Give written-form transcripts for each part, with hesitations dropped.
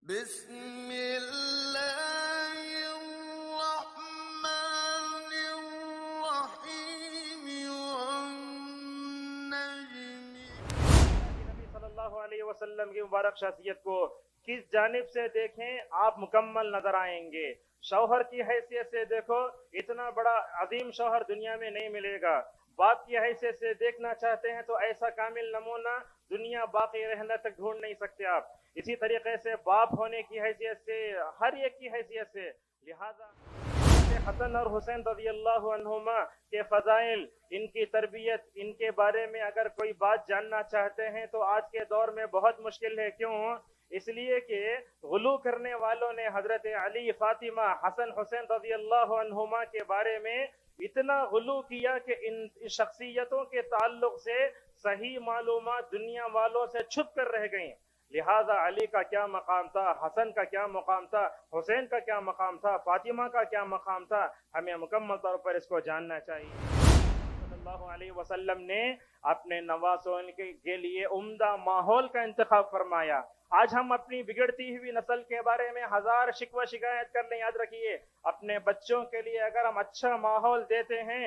بسم اللہ الرحمن الرحیم والنجم۔ نبی صلی اللہ علیہ وسلم کی مبارک شخصیت کو کس جانب سے دیکھیں آپ مکمل نظر آئیں گے۔ شوہر کی حیثیت سے دیکھو، اتنا بڑا عظیم شوہر دنیا میں نہیں ملے گا۔ باپ کی حیثیت سے دیکھنا چاہتے ہیں تو ایسا کامل نمونہ دنیا باقی رہنے تک ڈھونڈ نہیں سکتے آپ۔ اسی طریقے سے باپ ہونے کی حیثیت سے، ہر ایک کی حیثیت سے، لہذا حسن اور حسین رضی اللہ عنہما کے فضائل، ان کی تربیت، ان کے بارے میں اگر کوئی بات جاننا چاہتے ہیں تو آج کے دور میں بہت مشکل ہے۔ کیوں؟ اس لیے کہ غلو کرنے والوں نے حضرت علی، فاطمہ، حسن، حسین رضی اللہ عنہما کے بارے میں اتنا غلو کیا کہ ان شخصیتوں کے تعلق سے صحیح معلومات دنیا والوں سے چھپ کر رہ گئیں۔ لہذا علی کا کیا مقام تھا، حسن کا کیا مقام تھا، حسین کا کیا مقام تھا، فاطمہ کا کیا مقام تھا، ہمیں مکمل طور پر اس کو جاننا چاہیے۔ صلی اللہ علیہ وسلم نے اپنے نواسوں کے لیے عمدہ ماحول کا انتخاب فرمایا۔ آج ہم اپنی بگڑتی ہوئی نسل کے بارے میں ہزار شکوہ شکایت کر لیں، یاد رکھیے اپنے بچوں کے لیے اگر ہم اچھا ماحول دیتے ہیں،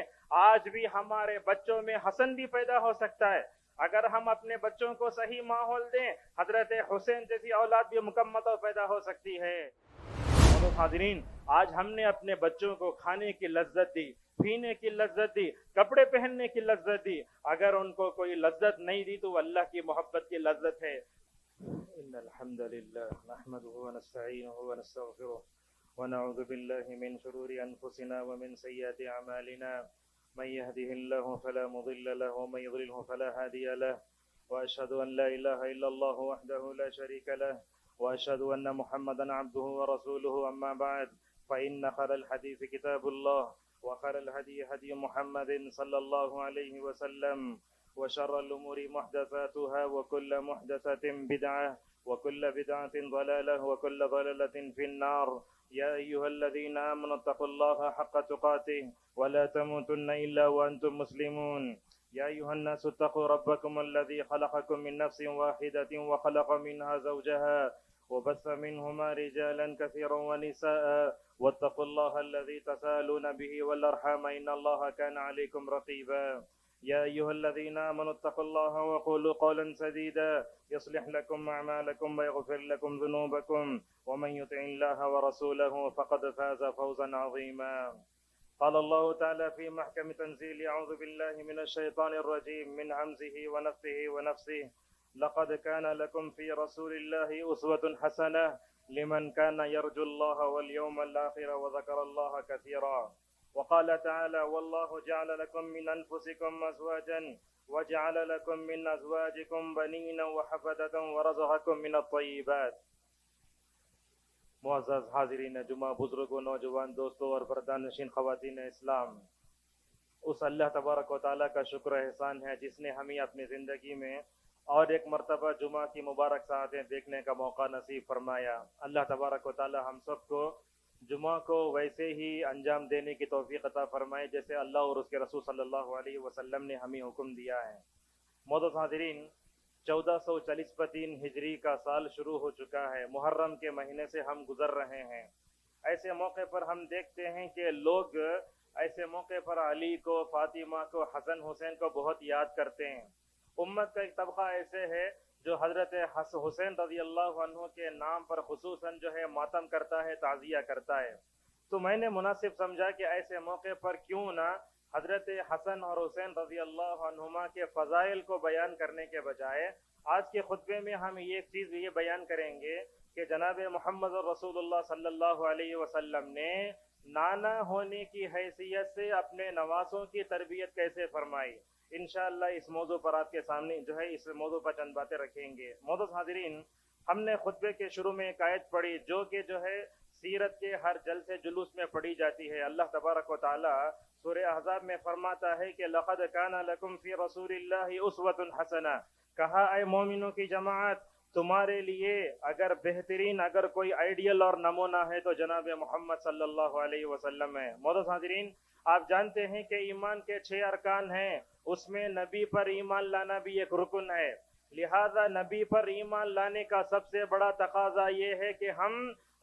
آج بھی ہمارے بچوں میں حسن بھی پیدا ہو سکتا ہے۔ اگر ہم اپنے بچوں کو صحیح ماحول دیں، حضرت حسین جیسی اولاد بھی مکمل پیدا ہو سکتی ہے۔ اور حاضرین، آج ہم نے اپنے بچوں کو کھانے کی لذت دی، پینے کی لذت دی، کپڑے پہننے کی لذت دی، اگر ان کو کوئی لذت نہیں دی تو اللہ کی محبت کی لذت ہے۔ ان الحمد للہ نحمده ونستعینه ونستغفره ونعوذ باللہ من شرور انفسنا ومن سیئات اعمالنا، من يهده الله فلا مضل له ومن يضلله فلا هادي له، واشهد ان لا اله الا الله وحده لا شريك له، واشهد ان محمدا عبده ورسوله، اما بعد فان خير الحديث كتاب الله، وخير الهدي هدي محمد صلى الله عليه وسلم، وشر الامور محدثاتها، وكل محدثة بدعة، وكل بدعة ضلالة، وكل ضلالة في النار۔ يا أيها الذين آمنوا اتقوا الله حق تقاته ولا تموتن إلا وأنتم مسلمون۔ يا أيها الناس اتقوا ربكم الذي خلقكم من نفس واحدة وخلق منها زوجها وبث منهما رجالا كثيرا ونساء، واتقوا الله الذي تساءلون به والأرحام إن الله كان عليكم رقيبا۔ يا أيها الذين آمنوا اتقوا الله وقولوا قولا سديدا يصلح لكم أعمالكم ويغفر لكم ذنوبكم، ومن يطع الله ورسوله فقد فاز فوزا عظيما۔ قال الله تعالى في محكم تنزيل: أعوذ بالله من الشيطان الرجيم من همزه ونفثه ونفسه، لقد كان لكم في رسول الله أسوة حسنة لمن كان يرجو الله واليوم الآخر وذكر الله كثيرا۔ وقال تعالى: والله جعل لكم من أنفسكم أزواجا وجعل لكم من أزواجكم بنين وحفدة ورزقكم من الطيبات۔ معزز حاضرین جمعہ، بزرگوں، نوجوان دوستوں اور پردہ خواتین اسلام، اس اللہ تبارک و تعالیٰ کا شکر احسان ہے جس نے ہمیں اپنی زندگی میں اور ایک مرتبہ جمعہ کی مبارک ساعتیں دیکھنے کا موقع نصیب فرمایا۔ اللہ تبارک و تعالیٰ ہم سب کو جمعہ کو ویسے ہی انجام دینے کی توفیق عطا فرمائے جیسے اللہ اور اس کے رسول صلی اللہ علیہ وسلم نے ہمیں حکم دیا ہے۔ معزز حاضرین، 1443 ہجری کا سال شروع ہو چکا ہے، محرم کے مہینے سے ہم گزر رہے ہیں۔ ایسے موقع پر ہم دیکھتے ہیں کہ لوگ ایسے موقع پر علی کو، فاطمہ کو، حسن حسین کو بہت یاد کرتے ہیں۔ امت کا ایک طبقہ ایسے ہے جو حضرت حسین رضی اللہ عنہ کے نام پر خصوصاً جو ہے ماتم کرتا ہے، تعزیہ کرتا ہے۔ تو میں نے مناسب سمجھا کہ ایسے موقع پر کیوں نہ حضرت حسن اور حسین رضی اللہ عنہما کے فضائل کو بیان کرنے کے بجائے آج کے خطبے میں ہم ایک چیز یہ بیان کریں گے کہ جناب محمد رسول اللہ صلی اللہ علیہ وسلم نے نانا ہونے کی حیثیت سے اپنے نواسوں کی تربیت کیسے فرمائی۔ انشاءاللہ اس موضوع پر آپ کے سامنے جو ہے اس موضوع پر چند باتیں رکھیں گے۔ معزز حاضرین، ہم نے خطبے کے شروع میں ایک آیت پڑھی جو کہ جو ہے سیرت کے ہر جلسے جلوس میں پڑھی جاتی ہے۔ اللہ تبارک و تعالی سورہ احزاب میں فرماتا ہے کہ لقد کان لکم فی رسول اللہ اسوۃ حسنہ، کہا اے مومنوں کی جماعت تمہارے لیے اگر بہترین اگر کوئی آئیڈیل اور نمونہ ہے تو جناب محمد صلی اللہ علیہ وسلم ہے۔ معزز حاضرین، آپ جانتے ہیں کہ ایمان کے 6 ارکان ہیں، اس میں نبی پر ایمان لانا بھی ایک رکن ہے۔ لہذا نبی پر ایمان لانے کا سب سے بڑا تقاضا یہ ہے کہ ہم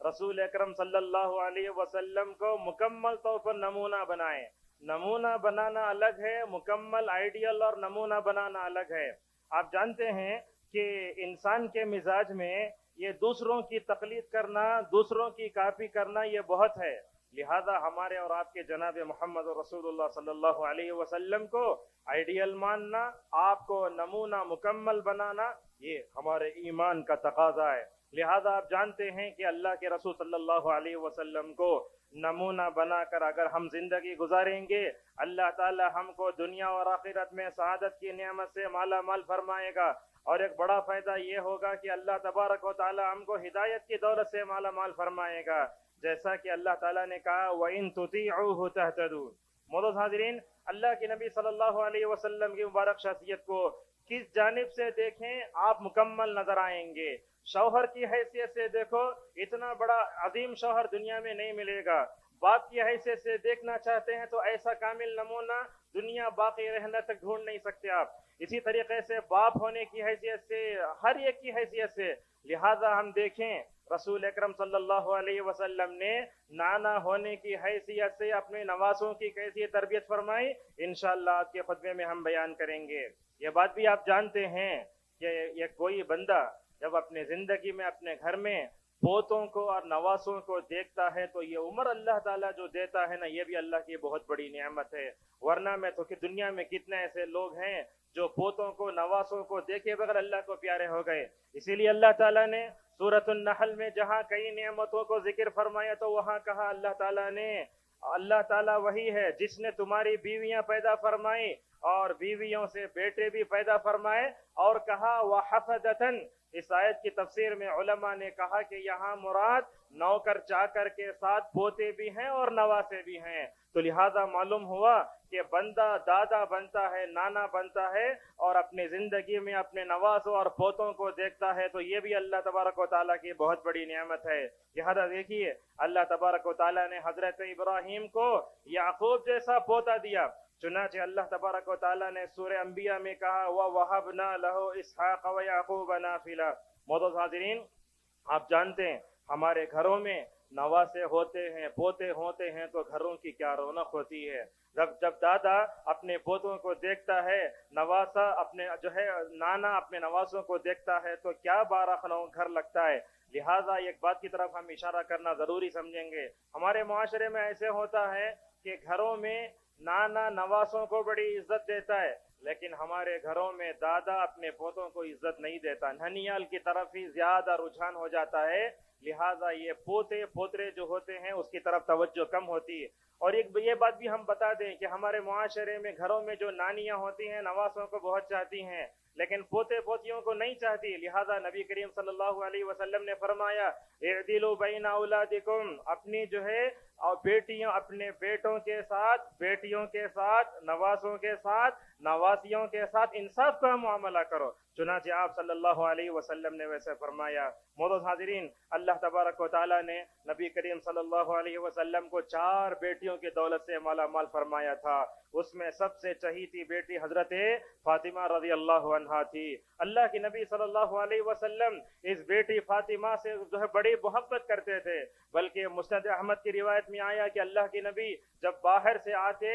رسول اکرم صلی اللہ علیہ وسلم کو مکمل طور پر نمونہ بنائیں. نمونہ بنانا الگ ہے، مکمل آئیڈیل اور نمونہ بنانا الگ ہے. آپ جانتے ہیں کہ انسان کے مزاج میں یہ دوسروں کی تقلید کرنا، دوسروں کی کاپی کرنا یہ بہت ہے. لہذا ہمارے اور آپ کے جناب محمد رسول اللہ صلی اللہ علیہ وسلم کو آئیڈیل ماننا، آپ کو نمونہ مکمل بنانا، یہ ہمارے ایمان کا تقاضا ہے. لہذا آپ جانتے ہیں کہ اللہ کے رسول صلی اللہ علیہ وسلم کو نمونہ بنا کر اگر ہم زندگی گزاریں گے، اللہ تعالی ہم کو دنیا اور آخرت میں سعادت کی نعمت سے مالا مال فرمائے گا. اور ایک بڑا فائدہ یہ ہوگا کہ اللہ تبارک و تعالی ہم کو ہدایت کی دولت سے مالا مال فرمائے گا، جیسا کہ اللہ تعالیٰ نے کہا وَإِن تُطِيعُوهُ تَهْتَدُوا. معزز حاضرین، اللہ کے نبی صلی اللہ علیہ وسلم کی مبارک شخصیت کو کس جانب سے دیکھیں آپ مکمل نظر آئیں گے. شوہر کی حیثیت سے دیکھو، اتنا بڑا عظیم شوہر دنیا میں نہیں ملے گا. باپ کی حیثیت سے دیکھنا چاہتے ہیں تو ایسا کامل نمونہ دنیا باقی رہنے تک ڈھونڈ نہیں سکتے آپ. اسی طریقے سے باپ ہونے کی حیثیت سے، ہر ایک کی حیثیت سے، لہذا ہم دیکھیں رسول اکرم صلی اللہ علیہ وسلم نے نانا ہونے کی حیثیت سے اپنے نواسوں کی کیسی تربیت فرمائی، انشاءاللہ آج کے خطبے میں ہم بیان کریں گے. یہ بات بھی آپ جانتے ہیں کہ یہ کوئی بندہ جب اپنے زندگی میں اپنے گھر میں پوتوں کو اور نواسوں کو دیکھتا ہے تو یہ عمر اللہ تعالیٰ جو دیتا ہے نا، یہ بھی اللہ کی بہت بڑی نعمت ہے. ورنہ میں تو کہ دنیا میں کتنے ایسے لوگ ہیں جو پوتوں کو نواسوں کو دیکھے بغیر اللہ کو پیارے ہو گئے. اسی لیے اللہ تعالیٰ نے سورۃ النحل میں جہاں کئی نعمتوں کو ذکر فرمایا تو وہاں کہا اللہ تعالیٰ وہی ہے جس نے تمہاری بیویاں پیدا فرمائی اور بیویوں سے بیٹے بھی پیدا فرمائے، اور کہا وَحَفَدَةً. اس آیت کی تفسیر میں علماء نے کہا کہ یہاں مراد نوکر چاکر کے ساتھ پوتے بھی ہیں اور نواسے بھی ہیں. تو لہذا معلوم ہوا کہ بندہ دادا بنتا ہے، نانا بنتا ہے، اور اپنی زندگی میں اپنے نواسوں اور پوتوں کو دیکھتا ہے تو یہ بھی اللہ تبارک و تعالیٰ کی بہت بڑی نعمت ہے. لہذا دیکھیے اللہ تبارک و تعالیٰ نے حضرت ابراہیم کو یعقوب جیسا پوتا دیا. چنانچہ اللہ تبارک و تعالیٰ نے سورہ انبیاء میں کہا وَوَهَبْنَا لَهُ إِسْحَاقَ وَيَعْقُوبَ نَافِلًا. معزز حاضرین، آپ جانتے ہیں ہمارے گھروں میں نواسے ہوتے ہیں، پوتے ہوتے ہیں تو گھروں کی کیا رونق ہوتی ہے. جب دادا اپنے پوتوں کو دیکھتا ہے، نواسا اپنے نانا اپنے نواسوں کو دیکھتا ہے تو کیا بارخنوں گھر لگتا ہے. لہٰذا ایک بات کی طرف ہم اشارہ کرنا ضروری سمجھیں گے. ہمارے معاشرے میں ایسے ہوتا ہے کہ گھروں میں نانا نواسوں کو بڑی عزت دیتا ہے، لیکن ہمارے گھروں میں دادا اپنے پوتوں کو عزت نہیں دیتا، ننیال کی طرف ہی زیادہ رجحان ہو جاتا ہے. لہٰذا یہ پوتے پوترے جو ہوتے ہیں اس کی طرف توجہ کم ہوتی ہے. اور یہ بات بھی ہم بتا دیں کہ ہمارے معاشرے میں گھروں میں جو نانیاں ہوتی ہیں نواسوں کو بہت چاہتی ہیں لیکن پوتے پوتیوں کو نہیں چاہتی. لہذا نبی کریم صلی اللہ علیہ وسلم نے فرمایا اعدلوا بین اولادکم، اپنی اور بیٹیوں اپنے بیٹوں کے ساتھ، بیٹیوں کے ساتھ، نواسوں کے ساتھ، نواسیوں کے ساتھ انصاف کا معاملہ کرو. چنانچہ آپ صلی اللہ علیہ وسلم نے ویسے فرمایا. معزز حاضرین، اللہ تبارک و تعالیٰ نے نبی کریم صلی اللہ علیہ وسلم کو 4 بیٹیوں کی دولت سے مالا مال فرمایا تھا. اس میں سب سے چہیتی بیٹی حضرت فاطمہ رضی اللہ عنہا تھی. اللہ کے نبی صلی اللہ علیہ وسلم اس بیٹی فاطمہ سے بڑی محبت کرتے تھے. بلکہ مسند احمد کی روایت میں آیا کہ اللہ کے نبی جب باہر سے آتے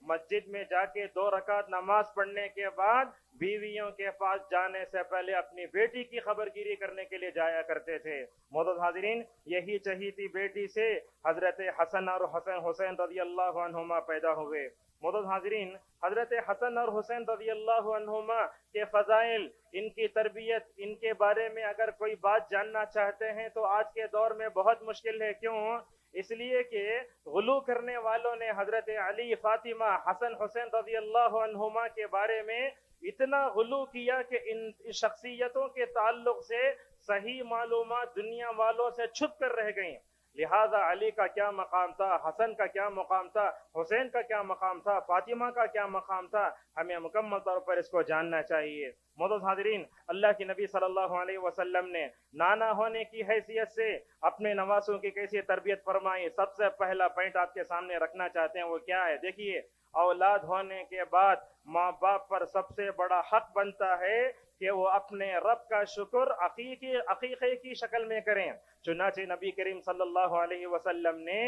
مسجد میں جا کے 2 رکعت نماز پڑھنے کے بعد بیویوں کے پاس جانے سے پہلے اپنی بیٹی کی خبرگیری کرنے کے لیے جایا کرتے تھے. معزز حاضرین، یہی چہیتی بیٹی سے حضرت حسن اور حسین رضی اللہ عنہما پیدا ہوئے. معزز حاضرین، حضرت حسن اور حسین رضی اللہ عنہما کے فضائل، ان کی تربیت، ان کے بارے میں اگر کوئی بات جاننا چاہتے ہیں تو آج کے دور میں بہت مشکل ہے. کیوں؟ اس لیے کہ غلو کرنے والوں نے حضرت علی، فاطمہ، حسن، حسین رضی اللہ عنہما کے بارے میں اتنا غلو کیا کہ ان شخصیتوں کے تعلق سے صحیح معلومات دنیا والوں سے چھپ کر رہ گئیں. لہذا علی کا کیا مقام تھا، حسن کا کیا مقام تھا، حسین کا کیا مقام تھا، فاطمہ کا کیا مقام تھا، ہمیں مکمل طور پر اس کو جاننا چاہیے. معزز حاضرین، اللہ کے نبی صلی اللہ علیہ وسلم نے نانا ہونے کی حیثیت سے اپنے نواسوں کی کیسی تربیت فرمائی. سب سے پہلا پوائنٹ آپ کے سامنے رکھنا چاہتے ہیں وہ کیا ہے؟ دیکھیے، اولاد ہونے کے بعد ماں باپ پر سب سے بڑا حق بنتا ہے کہ وہ اپنے رب کا شکر عقیقے کی شکل میں کریں۔ چنانچہ نبی کریم صلی اللہ علیہ وسلم نے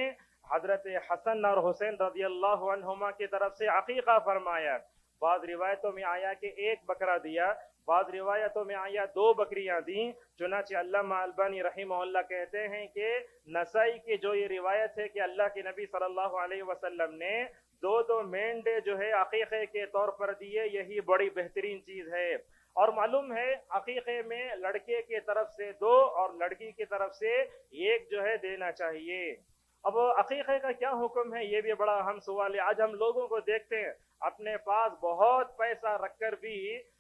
حضرت حسن اور حسین رضی اللہ عنہما کی طرف سے عقیقہ فرمایا۔ بعض روایتوں میں آیا کہ ایک بکرا دیا، بعض روایتوں میں آیا 2 بکریاں دیں۔ چنانچہ علامہ البانی رحمہ اللہ کہتے ہیں کہ نسائی کی جو یہ روایت ہے کہ اللہ کے نبی صلی اللہ علیہ وسلم نے 2 مینڈے جو ہے عقیقے کے طور پر دیے، یہی بڑی بہترین چیز ہے۔ اور معلوم ہے عقیقے میں لڑکے کی طرف سے 2 اور لڑکی کی طرف سے 1 جو ہے دینا چاہیے۔ اب عقیقے کا کیا حکم ہے، یہ بھی بڑا اہم سوال ہے۔ آج ہم لوگوں کو دیکھتے ہیں اپنے پاس بہت پیسہ رکھ کر بھی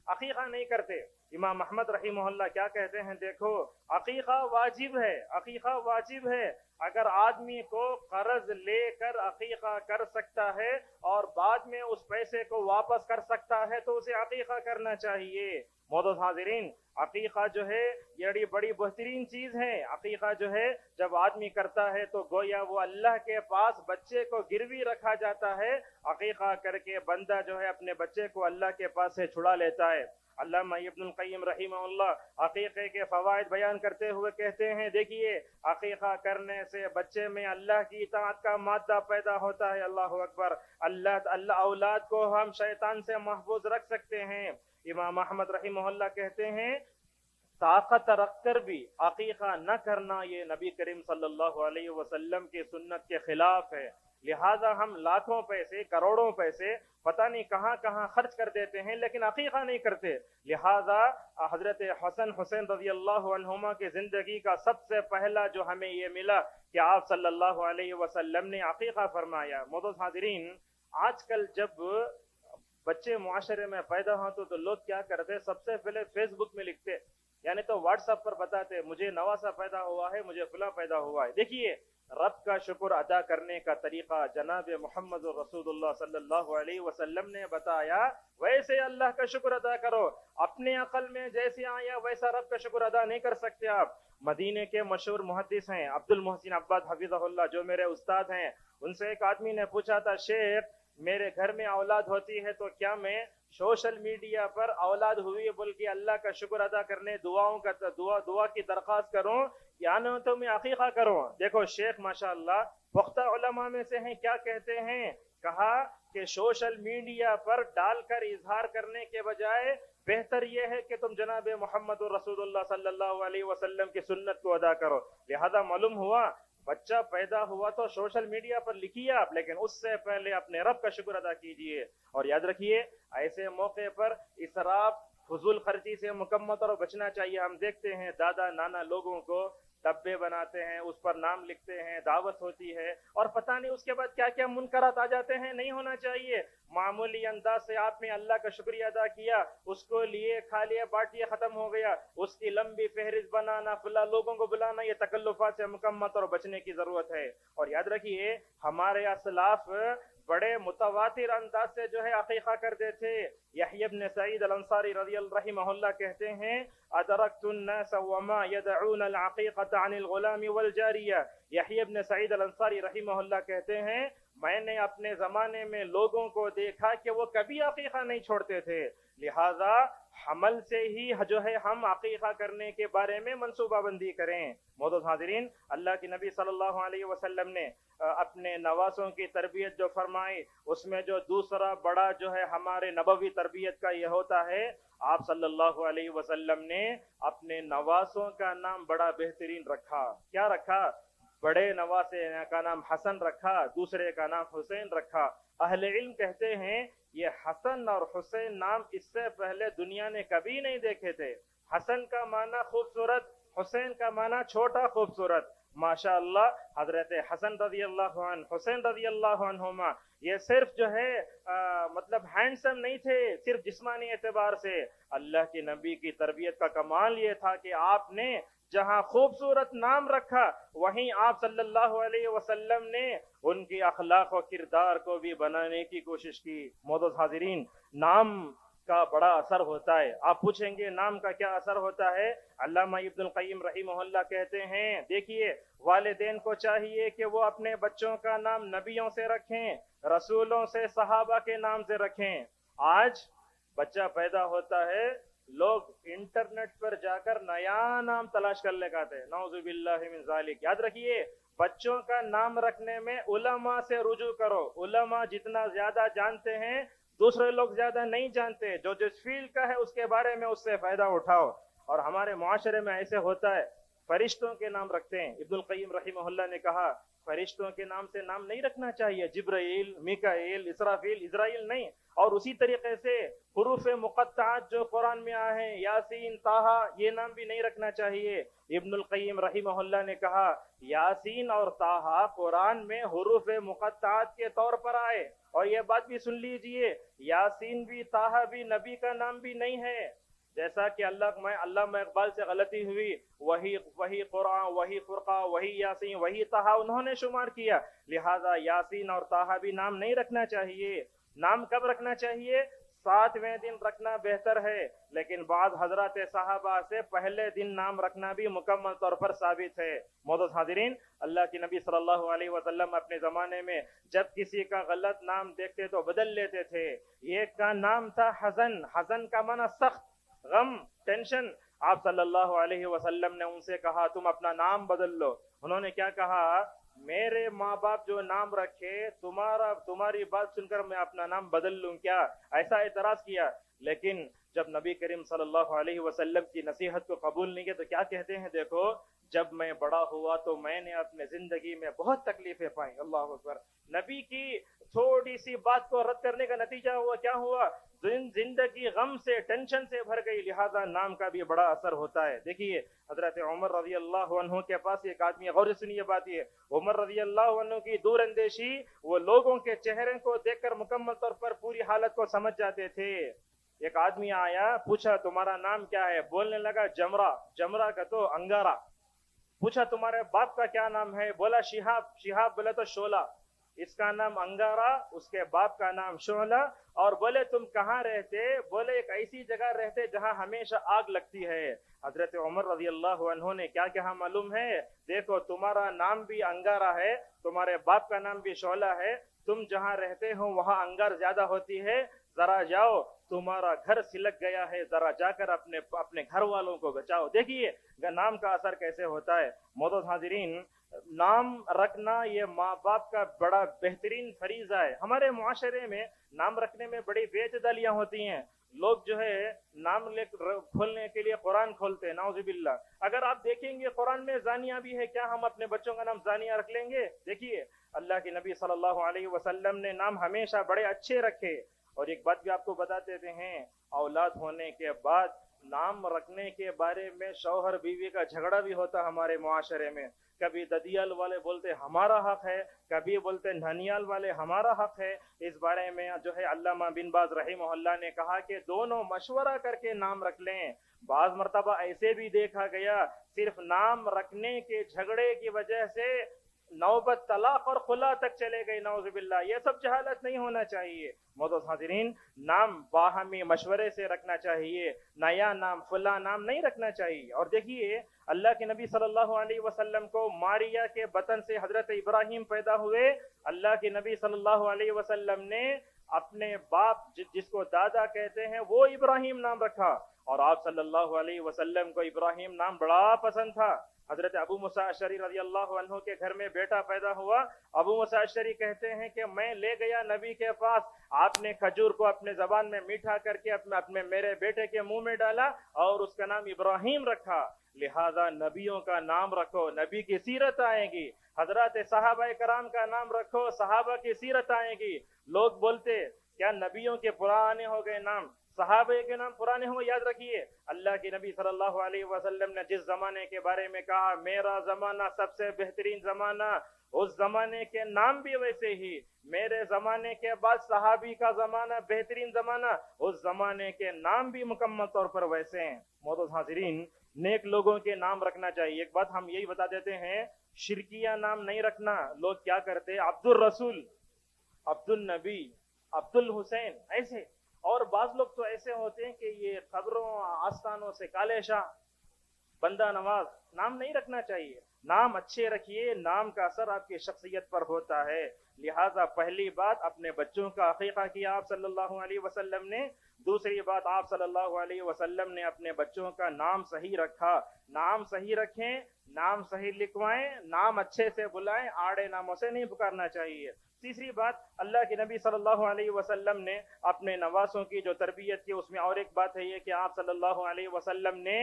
عقیقہ نہیں کرتے۔ امام احمد رحمہ اللہ کیا کہتے ہیں، دیکھو عقیقہ واجب ہے، عقیقہ واجب ہے۔ اگر آدمی کو قرض لے کر عقیقہ کر سکتا ہے اور بعد میں اس پیسے کو واپس کر سکتا ہے تو اسے عقیقہ کرنا چاہیے۔ معزز حاضرین، عقیقہ جو ہے یہ بڑی بہترین چیز ہے۔ عقیقہ جو ہے جب آدمی کرتا ہے تو گویا وہ اللہ کے پاس بچے کو گروی رکھا جاتا ہے۔ عقیقہ کر کے بندہ جو ہے اپنے بچے کو اللہ کے پاس سے چھڑا لیتا ہے۔ علامہ ابن القیم رحمہ اللہ عقیقے کے فوائد بیان کرتے ہوئے کہتے ہیں، دیکھیے عقیقہ کرنے سے بچے میں اللہ کی اطاعت کا مادہ پیدا ہوتا ہے۔ اللہ اکبر۔ اللہ اولاد کو ہم شیطان سے محفوظ رکھ سکتے ہیں۔ امام احمد رحمہ اللہ کہتے ہیں طاقت رکھ کر بھی عقیقہ نہ کرنا یہ نبی کریم صلی اللہ علیہ وسلم کی سنت کے خلاف ہے۔ لہٰذا ہم لاکھوں پیسے، کروڑوں پیسے پتہ نہیں کہاں کہاں خرچ کر دیتے ہیں لیکن عقیقہ نہیں کرتے۔ لہٰذا حضرت حسن حسین رضی اللہ عنہما کی زندگی کا سب سے پہلا جو ہمیں یہ ملا کہ آپ صلی اللہ علیہ وسلم نے عقیقہ فرمایا۔ معزز حاضرین، آج کل جب بچے معاشرے میں پیدا ہوتے تو لوگ کیا کرتے، سب سے پہلے فیس بک میں لکھتے، یعنی تو واٹس ایپ پر بتاتے مجھے نواسا پیدا ہوا ہے، مجھے فلاں پیدا ہوا ہے۔ دیکھیے رب کا شکر ادا کرنے کا طریقہ جناب محمد رسول اللہ صلی اللہ علیہ وسلم نے بتایا، ویسے اللہ کا شکر ادا کرو۔ اپنے عقل میں جیسے آیا ویسا رب کا شکر ادا نہیں کر سکتے آپ۔ مدینے کے مشہور محدث ہیں عبد المحسن عباد حفظہ اللہ، جو میرے استاد ہیں، ان سے ایک آدمی نے پوچھا تھا، شیخ میرے گھر میں اولاد ہوتی ہے تو کیا میں سوشل میڈیا پر اولاد ہوئی بول کے اللہ کا شکر ادا کرنے دعا کی درخواست کروں یا نہ تو میں عقیقہ کروں؟ دیکھو شیخ ماشاءاللہ پختہ علماء میں سے ہیں، کیا کہتے ہیں، کہا کہ سوشل میڈیا پر ڈال کر اظہار کرنے کے بجائے بہتر یہ ہے کہ تم جناب محمد رسول اللہ صلی اللہ علیہ وسلم کی سنت کو ادا کرو۔ لہذا معلوم ہوا بچہ پیدا ہوا تو سوشل میڈیا پر لکھیے آپ، لیکن اس سے پہلے اپنے رب کا شکر ادا کیجئے۔ اور یاد رکھیے ایسے موقع پر اسراف، فضول خرچی سے مکمل طور بچنا چاہیے۔ ہم دیکھتے ہیں دادا نانا لوگوں کو ڈبے بناتے ہیں، اس پر نام لکھتے ہیں، دعوت ہوتی ہے اور پتہ نہیں اس کے بعد کیا کیا منکرات آ جاتے ہیں۔ نہیں ہونا چاہیے۔ معمولی انداز سے آپ نے اللہ کا شکریہ ادا کیا، اس کو لیے کھا لیا، بانٹیے، ختم ہو گیا۔ اس کی لمبی فہرست بنانا، فلاں لوگوں کو بلانا، یہ تکلفات سے مکمل طور بچنے کی ضرورت ہے۔ اور یاد رکھیے ہمارے اسلاف بڑے متواتر انداز سے جو ہے عقیقہ کرتے تھے۔ یحییٰ بن سعید الانصاری رضی اللہ رحمہ اللہ کہتے ہیں، ادرکت الناس وما يدعون العقیقۃ عن الغلام والجاریہ۔ یحییٰ بن سعید الانصاری رحمہ اللہ کہتے ہیں میں نے اپنے زمانے میں لوگوں کو دیکھا کہ وہ کبھی عقیقہ نہیں چھوڑتے تھے، لہذا حمل سے ہی جو ہے ہم عقیقہ کرنے کے بارے میں منصوبہ بندی کریں۔ معزز حاضرین، اللہ کے نبی صلی اللہ علیہ وسلم نے اپنے نواسوں کی تربیت جو فرمائی، اس میں جو دوسرا بڑا جو ہے ہمارے نبوی تربیت کا یہ ہوتا ہے، آپ صلی اللہ علیہ وسلم نے اپنے نواسوں کا نام بڑا بہترین رکھا۔ کیا رکھا؟ بڑے نواسے کا نام حسن رکھا، دوسرے کا نام حسین رکھا۔ اہل علم کہتے ہیں یہ حسن اور حسین نام اس سے پہلے دنیا نے کبھی نہیں دیکھے تھے۔ حسن کا معنی خوبصورت، حسین کا معنی چھوٹا خوبصورت۔ ماشاءاللہ حضرت حسن رضی اللہ عنہ، حسین رضی اللہ عنہما یہ صرف جو ہے مطلب ہینڈسم نہیں تھے صرف جسمانی اعتبار سے۔ اللہ کے نبی کی تربیت کا کمال یہ تھا کہ آپ نے جہاں خوبصورت نام رکھا وہیں آپ صلی اللہ علیہ وسلم نے ان کی اخلاق و کردار کو بھی بنانے کی کوشش کی۔ معزز حاضرین، نام کا بڑا اثر ہوتا ہے۔ آپ پوچھیں گے نام کا کیا اثر ہوتا ہے؟ علامہ ابن القیم رحمہ اللہ کہتے ہیں دیکھیے والدین کو چاہیے کہ وہ اپنے بچوں کا نام نبیوں سے رکھیں، رسولوں سے، صحابہ کے نام سے رکھیں۔ آج بچہ پیدا ہوتا ہے لوگ انٹرنیٹ پر جا کر نیا نام تلاش کر لے آتے ہیں، نعوذ باللہ من ذالک۔ یاد رکھیے بچوں کا نام رکھنے میں علماء سے رجوع کرو، علماء جتنا زیادہ جانتے ہیں دوسرے لوگ زیادہ نہیں جانتے، جو جس فیلڈ کا ہے اس کے بارے میں اس سے فائدہ اٹھاؤ۔ اور ہمارے معاشرے میں ایسے ہوتا ہے، فرشتوں کے نام رکھتے ہیں۔ ابن القیم رحمہ اللہ نے کہا فرشتوں کے نام سے نام نہیں رکھنا چاہیے، جبرائیل، میکائیل، اسرافیل، اسرائیل نہیں۔ اور اسی طریقے سے حروف مقطعات جو قرآن میں آئے ہیں، یاسین، طٰہٰ، یہ نام بھی نہیں رکھنا چاہیے۔ ابن القیم رحمہ اللہ نے کہا یاسین اور طٰہٰ قرآن میں حروف مقطعات کے طور پر آئے، اور یہ بات بھی سن لیجئے یاسین بھی طٰہٰ بھی نبی کا نام بھی نہیں ہے۔ جیسا کہ علامہ اقبال سے غلطی ہوئی، وہی قرآن، وہی فرقہ، وہی یاسین، وہی طٰہٰ انہوں نے شمار کیا، لہذا یاسین اور طٰہٰ بھی نام نہیں رکھنا چاہیے۔ نام کب رکھنا چاہیے؟ 7ویں دن رکھنا بہتر ہے، لیکن بعض حضرات صحابہ سے پہلے دن نام رکھنا بھی مکمل طور پر ثابت ہے۔ معزز حاضرین، اللہ کے نبی صلی اللہ علیہ وسلم اپنے زمانے میں جب کسی کا غلط نام دیکھتے تو بدل لیتے تھے۔ ایک کا نام تھا حزن، حزن کا معنی سخت، غم، ٹینشن۔ آپ صلی اللہ علیہ وسلم نے ان سے کہا تم اپنا نام بدل لو۔ انہوں نے کیا کہا؟ میرے ماں باپ جو نام رکھے تمہاری بات سن کر میں اپنا نام بدل لوں کیا؟ ایسا اعتراض کیا۔ لیکن جب نبی کریم صلی اللہ علیہ وسلم کی نصیحت کو قبول نہیں کیا تو کیا کہتے ہیں؟ دیکھو جب میں بڑا ہوا تو میں نے اپنے زندگی میں بہت تکلیفیں پائیں۔ اللہ اکبر۔ نبی کی تھوڑی سی بات کو رد کرنے کا نتیجہ ہوا کیا ہوا؟ زندگی غم سے، ٹینشن سے بھر گئی، لہذا نام کا بھی بڑا اثر ہوتا ہے۔ دیکھیے حضرت عمر رضی اللہ عنہ کے پاس ایک آدمی، غور سے سنیے بات، یہ عمر رضی اللہ عنہ کی دور اندیشی، وہ لوگوں کے چہرے کو دیکھ کر مکمل طور پر پوری حالت کو سمجھ جاتے تھے۔ ایک آدمی آیا، پوچھا تمہارا نام کیا ہے؟ بولنے لگا جمرہ، جمرہ کا تو انگارہ۔ پوچھا تمہارے باپ کا کیا نام ہے؟ بولا شہاب، شہاب بولا تو شعلہ۔ اس کا نام انگارہ، اس کے باپ کا نام شعلہ۔ اور بولے تم کہاں رہتے؟ بولے ایک ایسی جگہ رہتے جہاں ہمیشہ آگ لگتی ہے۔ حضرت عمر رضی اللہ عنہ نے کیا کہا معلوم ہے؟ دیکھو تمہارا نام بھی انگارہ ہے، تمہارے باپ کا نام بھی شعلہ ہے، تم جہاں رہتے ہو وہاں انگار زیادہ ہوتی ہے، ذرا جاؤ، تمہارا گھر سلک گیا ہے، ذرا جا کر اپنے گھر والوں کو بچاؤ۔ دیکھیے نام کا اثر کیسے ہوتا ہے۔ معزز حاضرین، نام رکھنا یہ ماں باپ کا بڑا بہترین فریضہ ہے۔ ہمارے معاشرے میں نام رکھنے میں بڑی بے اعتدالیاں ہوتی ہیں۔ لوگ جو ہے نام کھولنے کے لیے قرآن کھولتے ہیں، نعوذ باللہ۔ اگر آپ دیکھیں گے قرآن میں زانیہ بھی ہے، کیا ہم اپنے بچوں کا نام زانیہ رکھ لیں گے؟ دیکھیے اللہ کے نبی صلی اللہ علیہ وسلم نے نام ہمیشہ بڑے اچھے رکھے۔ اور ایک بات بھی آپ کو بتا دیتے ہیں، اولاد ہونے کے بعد نام رکھنے کے بارے میں شوہر بیوی کا جھگڑا بھی ہوتا ہمارے معاشرے میں۔ کبھی ددیال والے بولتے ہمارا حق ہے، کبھی بولتے نھنیال والے ہمارا حق ہے۔ اس بارے میں جو ہے علامہ بن باز رحمہ اللہ نے کہا کہ دونوں مشورہ کر کے نام رکھ لیں۔ بعض مرتبہ ایسے بھی دیکھا گیا صرف نام رکھنے کے جھگڑے کی وجہ سے نوبت طلاق اور خلا تک چلے گئے، نعوذ باللہ۔ یہ سب جہالت نہیں ہونا چاہیے۔ معزز حاضرین، نام باہمی مشورے سے رکھنا چاہیے، نیا نام فلاں نام نہیں رکھنا چاہیے۔ اور دیکھیے اللہ کے نبی صلی اللہ علیہ وسلم کو ماریا کے بطن سے حضرت ابراہیم پیدا ہوئے، اللہ کے نبی صلی اللہ علیہ وسلم نے اپنے باپ جس کو دادا کہتے ہیں وہ ابراہیم نام رکھا، اور آپ صلی اللہ علیہ وسلم کو ابراہیم نام بڑا پسند تھا۔ حضرت ابو موسیٰ اشعری رضی اللہ عنہ کے گھر میں بیٹا پیدا ہوا۔ ابو موسیٰ اشعری کہتے ہیں کہ میں لے گیا نبی کے پاس، آپ نے کھجور کو اپنے زبان میں میٹھا کر کے میرے بیٹے کے منہ میں ڈالا اور اس کا نام ابراہیم رکھا۔ لہذا نبیوں کا نام رکھو، نبی کی سیرت آئے گی۔ حضرات صحابہ کرام کا نام رکھو، صحابہ کی سیرت آئے گی۔ لوگ بولتے کیا نبیوں کے پرانے ہو گئے نام، صحابہ کے نام پرانے ہوں گے؟ یاد رکھیے اللہ کے نبی صلی اللہ علیہ وسلم نے جس زمانے کے بارے میں کہا میرا زمانہ سب سے بہترین زمانہ، اس زمانے کے نام بھی ویسے ہی۔ میرے زمانے کے بعد صحابی کا زمانہ بہترین زمانہ، اس زمانے کے نام بھی مکمل طور پر ویسے ہیں۔ معزز حاضرین، نیک لوگوں کے نام رکھنا چاہیے۔ ایک بات ہم یہی بتا دیتے ہیں، شرکیہ نام نہیں رکھنا۔ لوگ کیا کرتے؟ عبد الرسول، عبد النبی، عبد الحسین، ایسے۔ اور بعض لوگ تو ایسے ہوتے ہیں کہ یہ قبروں آستانوں سے کالے شاہ، بندہ نواز، نام نہیں رکھنا چاہیے۔ نام اچھے رکھیے، نام کا اثر آپ کی شخصیت پر ہوتا ہے۔ لہٰذا پہلی بات اپنے بچوں کا عقیقہ کیا آپ صلی اللہ علیہ وسلم نے، دوسری بات آپ صلی اللہ علیہ وسلم نے اپنے بچوں کا نام صحیح رکھا. نام صحیح رکھیں, نام صحیح لکھوائیں, نام اچھے سے بلائیں, آڑے ناموں سے نہیں پکارنا چاہیے. تیسری بات, اللہ کے نبی صلی اللہ علیہ وسلم نے اپنے نواسوں کی جو تربیت کی, اس میں اور ایک بات ہے یہ کہ آپ صلی اللہ علیہ وسلم نے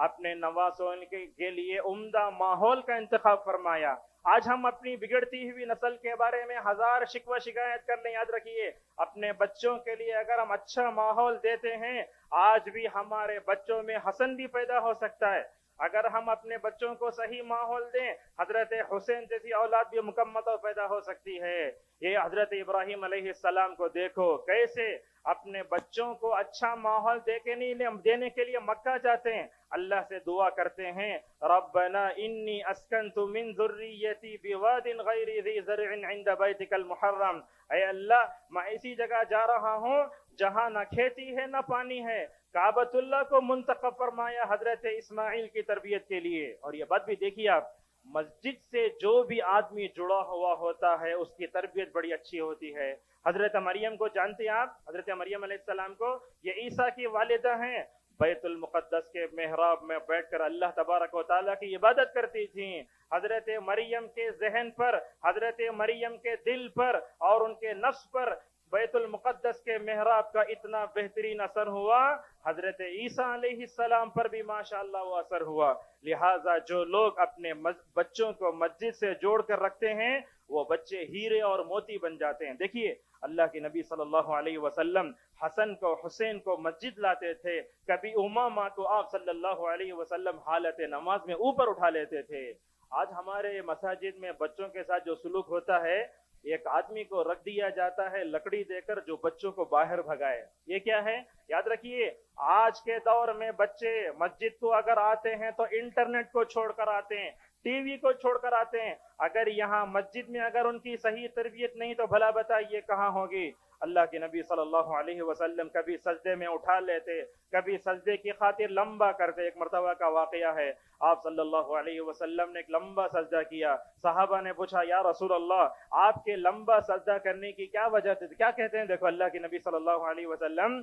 اپنے نواسوں کے لیے عمدہ ماحول کا انتخاب فرمایا. آج ہم اپنی بگڑتی ہوئی نسل کے بارے میں ہزار شکوہ شکایت کر لیں, یاد رکھیے اپنے بچوں کے لیے اگر ہم اچھا ماحول دیتے ہیں, آج بھی ہمارے بچوں میں حسن بھی پیدا ہو سکتا ہے. اگر ہم اپنے بچوں کو صحیح ماحول دیں, حضرت حسین جیسی اولاد بھی مکمل اور پیدا ہو سکتی ہے. یہ حضرت ابراہیم علیہ السلام کو دیکھو کیسے اپنے بچوں کو اچھا ماحول دینے کے لیے مکہ جاتے ہیں, اللہ سے دعا کرتے ہیں, ربنا انی اسکنت من ذریتی بواد غیر ذی زرع عند بیتک المحرم, اے اللہ میں ایسی جگہ جا رہا ہوں جہاں نہ کھیتی ہے نہ پانی ہے. کعبۃ اللہ کو منتخب فرمایا حضرت اسماعیل کی تربیت کے لیے. اور یہ بات بھی دیکھیے آپ, مسجد سے جو بھی آدمی جڑا ہوا ہوتا ہے اس کی تربیت بڑی اچھی ہوتی ہے. حضرت مریم کو جانتے ہیں آپ, حضرت مریم علیہ السلام کو, یہ عیسیٰ کی والدہ ہیں. بیت المقدس کے محراب میں بیٹھ کر اللہ تبارک و تعالیٰ کی عبادت کرتی تھیں. حضرت مریم کے ذہن پر, حضرت مریم کے دل پر اور ان کے نفس پر بیت المقدس کے محراب کا اتنا بہترین اثر ہوا, حضرت عیسیٰ علیہ السلام پر بھی ماشاءاللہ وہ اثر ہوا. لہٰذا جو لوگ اپنے بچوں کو مسجد سے جوڑ کر رکھتے ہیں وہ بچے ہیرے اور موتی بن جاتے ہیں. دیکھیے اللہ کے نبی صلی اللہ علیہ وسلم حسن کو حسین کو مسجد لاتے تھے, کبھی امامہ کو آپ صلی اللہ علیہ وسلم حالت نماز میں اوپر اٹھا لیتے تھے. آج ہمارے مساجد میں بچوں کے ساتھ جو سلوک ہوتا ہے, ایک آدمی کو رکھ دیا جاتا ہے لکڑی دے کر جو بچوں کو باہر بھگائے. یہ کیا ہے؟ یاد رکھیے آج کے دور میں بچے مسجد کو اگر آتے ہیں تو انٹرنیٹ کو چھوڑ کر آتے ہیں, ٹی وی کو چھوڑ کر آتے ہیں. اگر یہاں مسجد میں اگر ان کی صحیح تربیت نہیں تو بھلا بتائیے کہاں ہوگی. اللہ کے نبی صلی اللہ علیہ وسلم کبھی سجدے میں اٹھا لیتے, کبھی سجدے کی خاطر لمبا کرتے. ایک مرتبہ کا واقعہ ہے, آپ صلی اللہ علیہ وسلم نے ایک لمبا سجدہ کیا. صحابہ نے پوچھا یا رسول اللہ آپ کے لمبا سجدہ کرنے کی کیا وجہ تھی, کیا کہتے ہیں؟ دیکھو اللہ کے نبی صلی اللہ علیہ وسلم,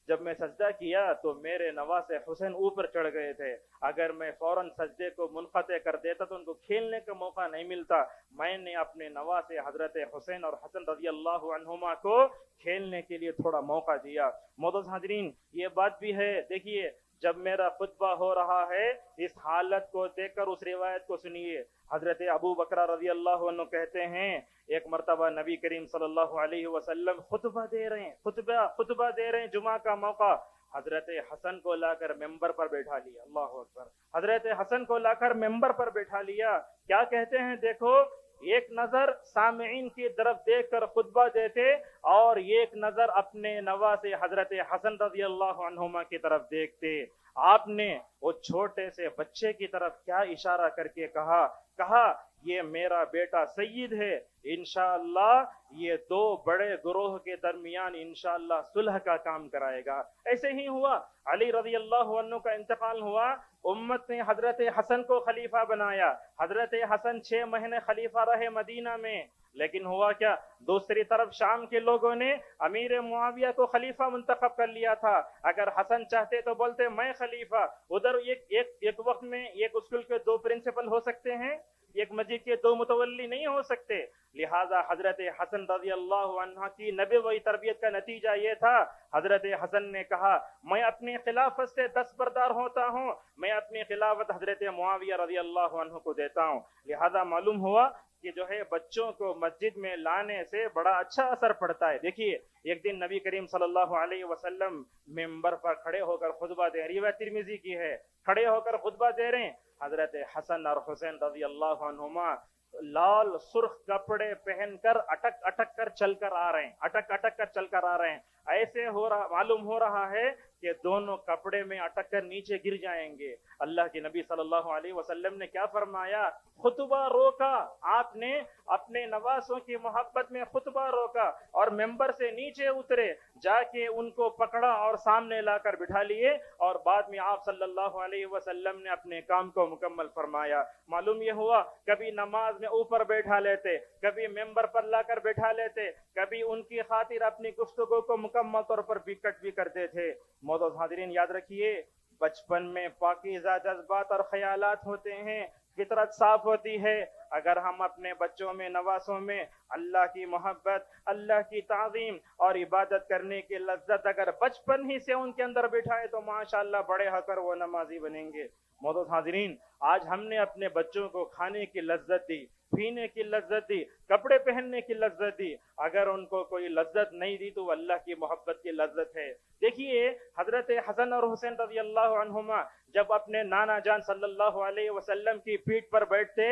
جب میں سجدہ کیا تو میرے نواسے حسین اوپر چڑھ گئے تھے. اگر میں فوراً سجدے کو منقطع کر دیتا تو ان کو کھیلنے کا موقع نہیں ملتا. میں نے اپنے نواسے حضرت حسین اور حسن رضی اللہ عنہما کو کھیلنے کے لیے تھوڑا موقع دیا. معزز حاضرین یہ بات بھی ہے, دیکھیے جب میرا خطبہ ہو رہا ہے اس حالت کو دیکھ کر اس روایت کو سنیے. حضرت ابو بکر رضی اللہ عنہ کہتے ہیں ایک مرتبہ نبی کریم صلی اللہ علیہ وسلم خطبہ دے رہے ہیں جمعہ کا موقع. حضرت حسن کو لا کر ممبر پر بیٹھا لیا. اللہ اکبر. حضرت حسن کو لا کر ممبر پر بیٹھا لیا. کیا کہتے ہیں دیکھو, ایک نظر سامعین کی طرف دیکھ کر خطبہ دیتے اور ایک نظر اپنے نواسے حضرت حسن رضی اللہ عنہما کی طرف دیکھتے. آپ نے وہ چھوٹے سے بچے کی طرف کیا اشارہ کر کے کہا یہ میرا بیٹا سید ہے, انشاءاللہ یہ دو بڑے گروہ کے درمیان انشاءاللہ صلح کا کام کرائے گا. ایسے ہی ہوا, علی رضی اللہ عنہ کا انتقال ہوا, امت نے حضرت حسن کو خلیفہ بنایا. حضرت حسن 6 مہینے خلیفہ رہے مدینہ میں, لیکن ہوا کیا, دوسری طرف شام کے لوگوں نے امیر معاویہ کو خلیفہ منتخب کر لیا تھا. اگر حسن چاہتے تو بولتے میں خلیفہ. ادھر ایک وقت میں ایک اسکول کے 2 پرنسپل ہو سکتے ہیں, ایک مسجد کے 2 متولی نہیں ہو سکتے. لہذا حضرت حسن رضی اللہ عنہ کی نبوی تربیت کا نتیجہ یہ تھا, حضرت حسن نے کہا میں اپنی خلافت سے دستبردار ہوتا ہوں, میں اپنی خلافت حضرت معاویہ رضی اللہ عنہ کو دیتا ہوں. لہذا معلوم ہوا کہ جو ہے بچوں کو مسجد میں لانے سے بڑا اچھا اثر پڑتا ہے. دیکھیے ایک دن نبی کریم صلی اللہ علیہ وسلم ممبر پر کھڑے ہو کر خطبہ دے, روایت ترمذی کی ہے, کھڑے ہو کر خطبہ دے رہے ہیں. حضرت حسن اور حسین رضی اللہ عنہما لال سرخ کپڑے پہن کر اٹک کر چل کر آ رہے ہیں. ایسے معلوم ہو رہا ہے کہ کہ دونوں کپڑے میں اٹک کر نیچے گر جائیں گے۔ اللہ کے نبی صلی اللہ علیہ وسلم نے کیا فرمایا؟ خطبہ روکا، آپ نے اپنے نواسوں کی محبت میں خطبہ روکا اور ممبر سے نیچے اترے، جا کے ان کو پکڑا اور سامنے لا کر بٹھا لیے، اور بعد میں آپ صلی اللہ علیہ وسلم نے اپنے کام کو مکمل فرمایا۔ معلوم یہ ہوا کبھی نماز میں اوپر بیٹھا لیتے، کبھی ممبر پر لا کر بیٹھا لیتے، کبھی ان کی خاطر اپنی گفتگو کو مکمل طور پر کٹ بھی کرتے تھے۔ معزز حاضرین، یاد رکھیے بچپن میں پاکیزہ جذبات اور خیالات ہوتے ہیں، فطرت صاف ہوتی ہے۔ اگر ہم اپنے بچوں میں، نواسوں میں اللہ کی محبت، اللہ کی تعظیم اور عبادت کرنے کی لذت اگر بچپن ہی سے ان کے اندر بٹھائے تو ماشاءاللہ بڑے ہو کر وہ نمازی بنیں گے۔ معزز حاضرین، آج ہم نے اپنے بچوں کو کھانے کی لذت دی، پینے کی لذت دی، کپڑے پہننے کی لذت دی، اگر ان کو کوئی لذت نہیں دی تو اللہ کی محبت کی لذت ہے۔ دیکھیے حضرت حسن اور حسین رضی اللہ عنہما جب اپنے نانا جان صلی اللہ علیہ وسلم کی پیٹھ پر بیٹھتے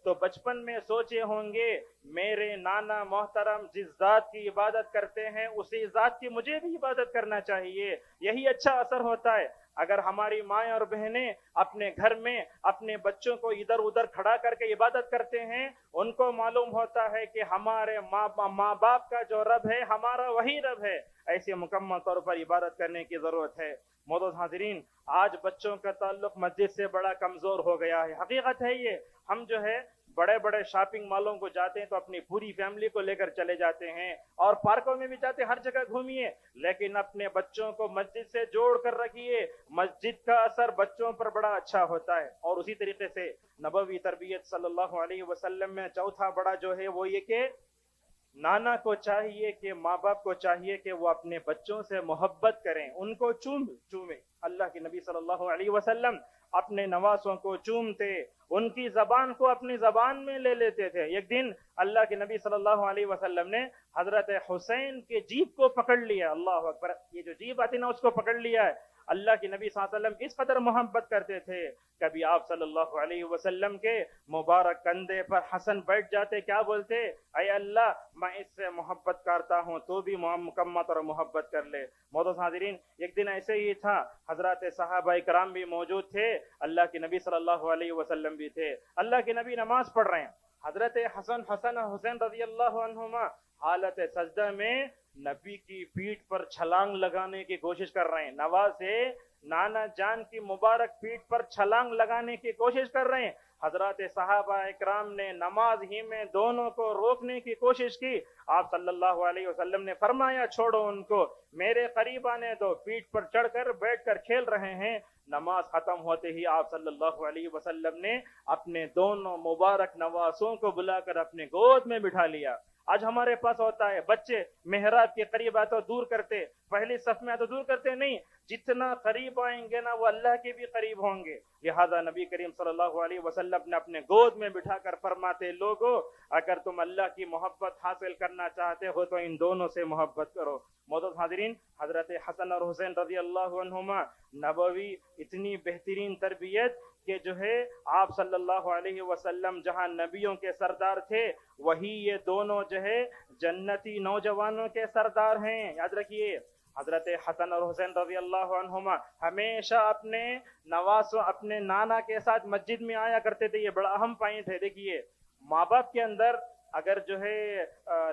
تو بچپن میں سوچے ہوں گے میرے نانا محترم جس ذات کی عبادت کرتے ہیں اسی ذات کی مجھے بھی عبادت کرنا چاہیے، یہی اچھا اثر ہوتا ہے۔ اگر ہماری مائیں اور بہنیں اپنے گھر میں اپنے بچوں کو ادھر ادھر کھڑا کر کے عبادت کرتے ہیں، ان کو معلوم ہوتا ہے کہ ہمارے ماں باپ کا جو رب ہے ہمارا وہی رب ہے۔ ایسے مکمل طور پر عبادت کرنے کی ضرورت ہے۔ معزز حاضرین، آج بچوں کا تعلق مسجد سے بڑا کمزور ہو گیا ہے، حقیقت ہے یہ۔ ہم جو ہے بڑے بڑے شاپنگ مالوں کو جاتے ہیں تو اپنی پوری فیملی کو لے کر چلے جاتے ہیں، اور پارکوں میں بھی جاتے ہیں، ہر جگہ گھومیے، لیکن اپنے بچوں کو مسجد سے جوڑ کر رکھیے۔ مسجد کا اثر بچوں پر بڑا اچھا ہوتا ہے۔ اور اسی طریقے سے نبوی تربیت صلی اللہ علیہ وسلم میں چوتھا بڑا جو ہے وہ یہ کہ نانا کو چاہیے کہ ماں باپ کو چاہیے کہ وہ اپنے بچوں سے محبت کریں، ان کو چومیں۔ اللہ کے نبی صلی اللہ علیہ وسلم اپنے نواسوں کو چومتے، ان کی زبان کو اپنی زبان میں لے لیتے تھے۔ ایک دن اللہ کے نبی صلی اللہ علیہ وسلم نے حضرت حسین کے جیب کو پکڑ لیا، اللہ اکبر، یہ جو جیب آتی نا اس کو پکڑ لیا ہے۔ اللہ کے نبی صلی اللہ علیہ وسلم اس قدر محبت کرتے تھے، کبھی آپ صلی اللہ علیہ وسلم کے مبارک کندھے پر حسن بیٹھ جاتے، کیا بولتے؟ اے اللہ میں اس سے محبت کرتا ہوں، تو بھی مکمل اور محبت کر لے۔ معزز حاضرین، ایک دن ایسے ہی تھا، حضرات صحابہ کرام بھی موجود تھے، اللہ کے نبی صلی اللہ علیہ وسلم بھی تھے۔ اللہ کے نبی نماز پڑھ رہے ہیں، حضرت حسن اور حسین رضی اللہ عنہما حالت سجدہ میں نبی کی پیٹھ پر چھلانگ لگانے کی کوشش کر رہے ہیں۔ نواسے نانا جان کی مبارک پیٹھ پر چھلانگ لگانے کی کوشش کر رہے ہیں۔ حضرات صحابہ اکرام نے نماز ہی میں دونوں کو روکنے کی کوشش کی۔ آپ صلی اللہ علیہ وسلم نے فرمایا چھوڑو ان کو، میرے قریب آنے دو، پیٹھ پر چڑھ کر بیٹھ کر کھیل رہے ہیں۔ نماز ختم ہوتے ہی آپ صلی اللہ علیہ وسلم نے اپنے دونوں مبارک نواسوں کو بلا کر اپنے گود میں بٹھا لیا۔ آج ہمارے پاس ہوتا ہے بچے محراب کے قریب آئے تو دور کرتے، پہلی صف میں آئے تو دور کرتے نہیں، جتنا قریب آئیں گے نا وہ اللہ کے بھی قریب ہوں گے۔ لہذا نبی کریم صلی اللہ علیہ وسلم نے اپنے گود میں بٹھا کر فرماتے لوگو اگر تم اللہ کی محبت حاصل کرنا چاہتے ہو تو ان دونوں سے محبت کرو۔ معزز حاضرین، حضرت حسن اور حسین رضی اللہ عنہما نبوی اتنی بہترین تربیت کہ جو ہے آپ صلی اللہ علیہ وسلم جہاں نبیوں کے سردار تھے وہی یہ دونوں جو ہے جنتی نوجوانوں کے سردار ہیں۔ یاد رکھیے حضرت حسن اور حسین رضی اللہ عنہما ہمیشہ اپنے نواسوں اپنے نانا کے ساتھ مسجد میں آیا کرتے تھے۔ یہ بڑا اہم پوائنٹ ہے۔ دیکھیے ماں باپ کے اندر اگر جو ہے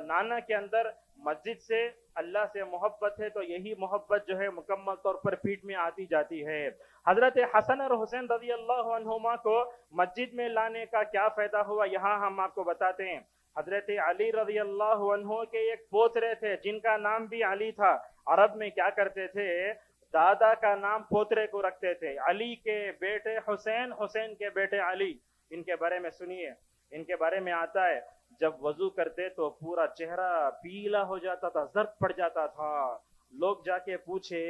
نانا کے اندر مسجد سے اللہ سے محبت ہے تو یہی محبت جو ہے مکمل طور پر پیٹھ میں آتی جاتی ہے۔ حضرت حسن اور حسین رضی اللہ عنہما کو مسجد میں لانے کا کیا فائدہ ہوا یہاں ہم آپ کو بتاتے ہیں۔ حضرت علی رضی اللہ عنہ کے ایک پوترے تھے جن کا نام بھی علی تھا۔ عرب میں کیا کرتے تھے، دادا کا نام پوترے کو رکھتے تھے۔ علی کے بیٹے حسین، حسین کے بیٹے علی۔ ان کے بارے میں سنیے، ان کے بارے میں آتا ہے جب وضو کرتے تو پورا چہرہ پیلا ہو جاتا تھا، زرد پڑ جاتا تھا۔ لوگ جا کے پوچھے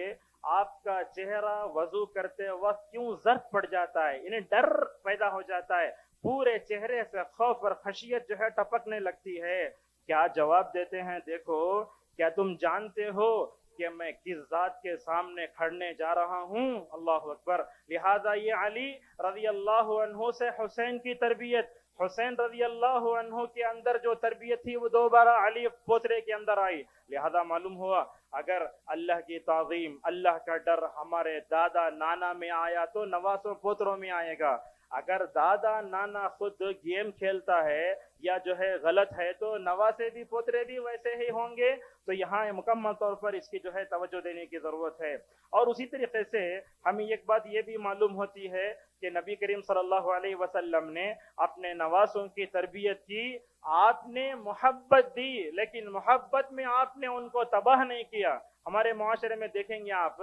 آپ کا چہرہ وضو کرتے وقت کیوں زرد پڑ جاتا ہے، انہیں ڈر پیدا ہو جاتا ہے، پورے چہرے سے خوف اور خشیت جو ہے ٹپکنے لگتی ہے۔ کیا جواب دیتے ہیں، دیکھو کیا تم جانتے ہو کہ میں کس ذات کے سامنے کھڑنے جا رہا ہوں. اللہ اکبر. لہذا یہ علی رضی اللہ عنہ سے حسین کی تربیت، حسین رضی اللہ عنہ کے اندر جو تربیت تھی وہ دوبارہ علی پوترے کے اندر آئی. لہذا معلوم ہوا اگر اللہ کی تعظیم، اللہ کا ڈر ہمارے دادا نانا میں آیا تو نواسوں پوتروں میں آئے گا. اگر دادا نانا خود گیم کھیلتا ہے یا جو ہے غلط ہے تو نواسے بھی پوترے بھی ویسے ہی ہوں گے. تو یہاں مکمل طور پر اس کی جو ہے توجہ دینے کی ضرورت ہے. اور اسی طریقے سے ہمیں ایک بات یہ بھی معلوم ہوتی ہے کہ نبی کریم صلی اللہ علیہ وسلم نے اپنے نواسوں کی تربیت کی. آپ نے محبت دی لیکن محبت میں آپ نے ان کو تباہ نہیں کیا. ہمارے معاشرے میں دیکھیں گے آپ،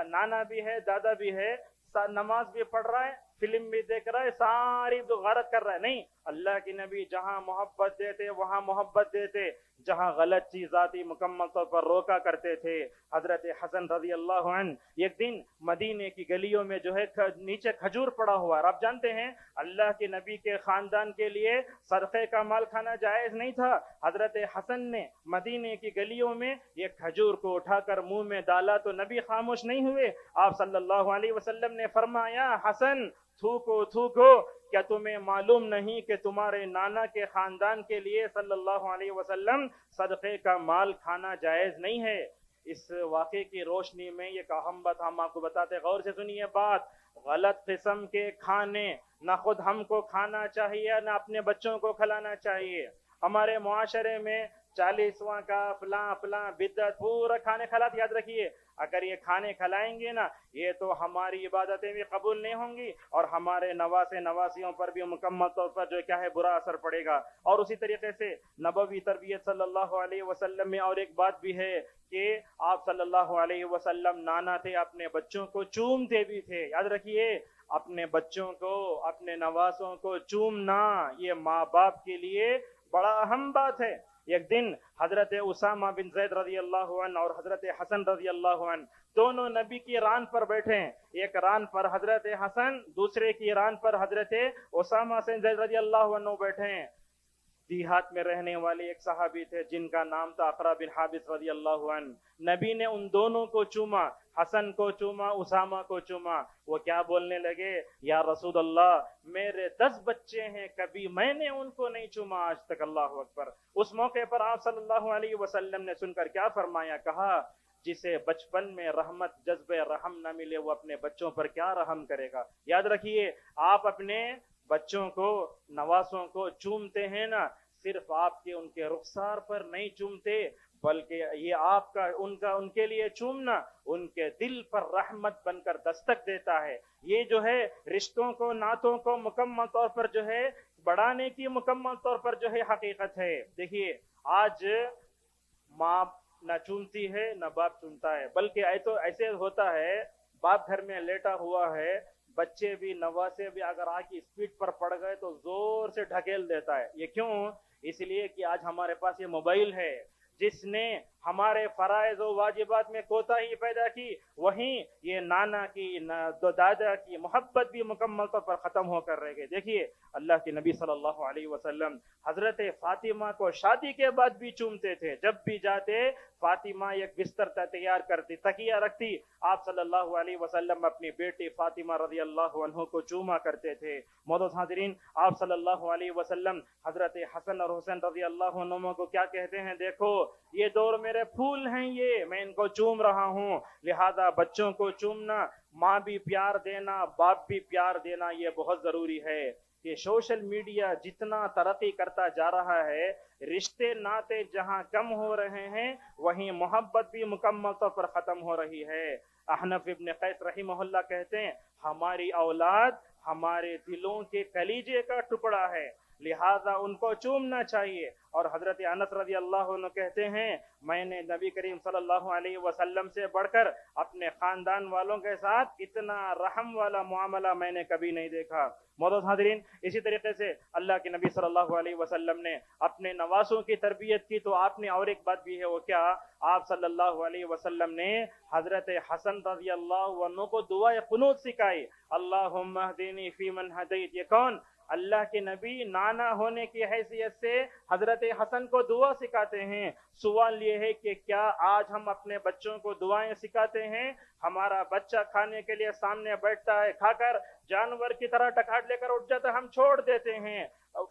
نانا بھی ہے دادا بھی ہے، نماز بھی پڑھ رہا ہے، فلم بھی دیکھ رہا ہے، ساری غارت کر رہا ہے. نہیں، اللہ کے نبی جہاں محبت دیتے وہاں محبت دیتے، جہاں غلط چیز آتی مکمل طور پر روکا کرتے تھے. حضرت حسن رضی اللہ عنہ ایک دن مدینے کی گلیوں میں جو ہے نیچے کھجور پڑا ہوا. آپ جانتے ہیں اللہ کے نبی کے خاندان کے لیے صدقے کا مال کھانا جائز نہیں تھا. حضرت حسن نے مدینے کی گلیوں میں یہ کھجور کو اٹھا کر منہ میں ڈالا تو نبی خاموش نہیں ہوئے. آپ صلی اللہ علیہ وسلم نے فرمایا، حسن تھوکو تھوکو، کیا تمہیں معلوم نہیں کہ تمہارے نانا کے خاندان کے لیے صلی اللہ علیہ وسلم صدقے کا مال کھانا جائز نہیں ہے. اس واقعے کی روشنی میں یہ اہم بات ہم آپ کو بتاتے، غور سے سنیے بات. غلط قسم کے کھانے نہ خود ہم کو کھانا چاہیے نہ اپنے بچوں کو کھلانا چاہیے. ہمارے معاشرے میں 40واں کا فلاں بدعت پورا کھانے کھلاتے. یاد رکھیے اگر یہ کھانے کھلائیں گے نا یہ تو ہماری عبادتیں بھی قبول نہیں ہوں گی اور ہمارے نواسے نواسیوں پر بھی مکمل طور پر جو کیا ہے برا اثر پڑے گا. اور اسی طریقے سے نبوی تربیت صلی اللہ علیہ وسلم میں اور ایک بات بھی ہے کہ آپ صلی اللہ علیہ وسلم نانا تھے، اپنے بچوں کو چومتے بھی تھے. یاد رکھیے اپنے بچوں کو، اپنے نواسوں کو چومنا یہ ماں باپ کے لیے بڑا اہم بات ہے. ایک دن حضرت اسامہ بن زید رضی اللہ عنہ اور حضرت حسن رضی اللہ عنہ دونوں نبی کی ران پر بیٹھے ہیں. ایک ران پر حضرت حسن، دوسرے کی ران پر حضرت اسامہ بن زید رضی اللہ عنہ بیٹھے ہیں. دیہات میں رہنے والے ایک صحابی تھے جن کا نام تھا اقرا بن حابس رضی اللہ عنہ. نبی نے ان دونوں کو چوما، حسن کو چوما، اسامہ کو چوما. وہ کیا بولنے لگے، یا رسول اللہ میرے 10 بچے ہیں، کبھی میں نے ان کو نہیں چوما آج تک. اللہ اکبر. اس موقع پر آپ صلی اللہ علیہ وسلم نے سن کر کیا فرمایا، کہا جسے بچپن میں رحمت جذب رحم نہ ملے وہ اپنے بچوں پر کیا رحم کرے گا. یاد رکھیے آپ اپنے بچوں کو، نواسوں کو چومتے ہیں نا، صرف آپ کے ان کے رخسار پر نہیں چومتے بلکہ یہ آپ کا ان کے لیے چومنا ان کے دل پر رحمت بن کر دستک دیتا ہے. یہ جو ہے رشتوں کو، نعتوں کو مکمل طور پر جو ہے بڑھانے کی مکمل طور پر جو ہے حقیقت ہے. دیکھیے آج ماں نہ چومتی ہے نہ باپ چومتا ہے، بلکہ ایسے ہوتا ہے باپ گھر میں لیٹا ہوا ہے، بچے بھی نواسے بھی اگر آ کی اسپیڈ پر پڑ گئے تو زور سے ڈھکیل دیتا ہے. یہ کیوں؟ اس لیے کہ آج ہمارے پاس یہ موبائل ہے جس نے ہمارے فرائض و واجبات میں کوتاہی پیدا کی، وہیں یہ نانا کی دادا کی محبت بھی مکمل طور پر ختم ہو کر رہ گئی. دیکھیے اللہ کے نبی صلی اللہ علیہ وسلم حضرت فاطمہ کو شادی کے بعد بھی چومتے تھے. جب بھی جاتے فاطمہ ایک بستر تیار کرتی، تکیہ رکھتی، آپ صلی اللہ علیہ وسلم اپنی بیٹی فاطمہ رضی اللہ عنہ کو چوما کرتے تھے. معزز حاضرین، آپ صلی اللہ علیہ وسلم حضرت حسن اور حسین رضی اللہ عنہ کو کیا کہتے ہیں، دیکھو یہ دور میرے پھول ہیں، یہ میں ان کو چوم رہا ہوں. لہذا بچوں کو چومنا، ماں بھی پیار دینا، باپ بھی پیار دینا یہ بہت ضروری ہے. کہ سوشل میڈیا جتنا ترقی کرتا جا رہا ہے، رشتے ناتے جہاں کم ہو رہے ہیں وہیں محبت بھی مکمل طور پر ختم ہو رہی ہے. احنف ابن قیس رحمہ اللہ کہتے ہیں ہماری اولاد ہمارے دلوں کے کلیجے کا ٹکڑا ہے، لہذا ان کو چومنا چاہیے. اور حضرت انس رضی اللہ عنہ کہتے ہیں میں نے نبی کریم صلی اللہ علیہ وسلم سے بڑھ کر اپنے خاندان والوں کے ساتھ اتنا رحم والا معاملہ میں نے کبھی نہیں دیکھا. معزز حاضرین، اسی طریقے سے اللہ کے نبی صلی اللہ علیہ وسلم نے اپنے نواسوں کی تربیت کی تو آپ نے اور ایک بات بھی ہے، وہ کیا، آپ صلی اللہ علیہ وسلم نے حضرت حسن رضی اللہ عنہ کو دعائے قنوت سکھائی. اللہم اہدنی فی من ہدیت. یہ کون؟ اللہ کے نبی نانا ہونے کی حیثیت سے حضرت حسن کو دعا سکھاتے ہیں. سوال یہ ہے کہ کیا آج ہم اپنے بچوں کو دعائیں سکھاتے ہیں؟ ہمارا بچہ کھانے کے لیے سامنے بیٹھتا ہے, کھا کر جانور کی طرح ٹکاٹ لے کر اٹھ جاتا ہے, ہم چھوڑ دیتے ہیں.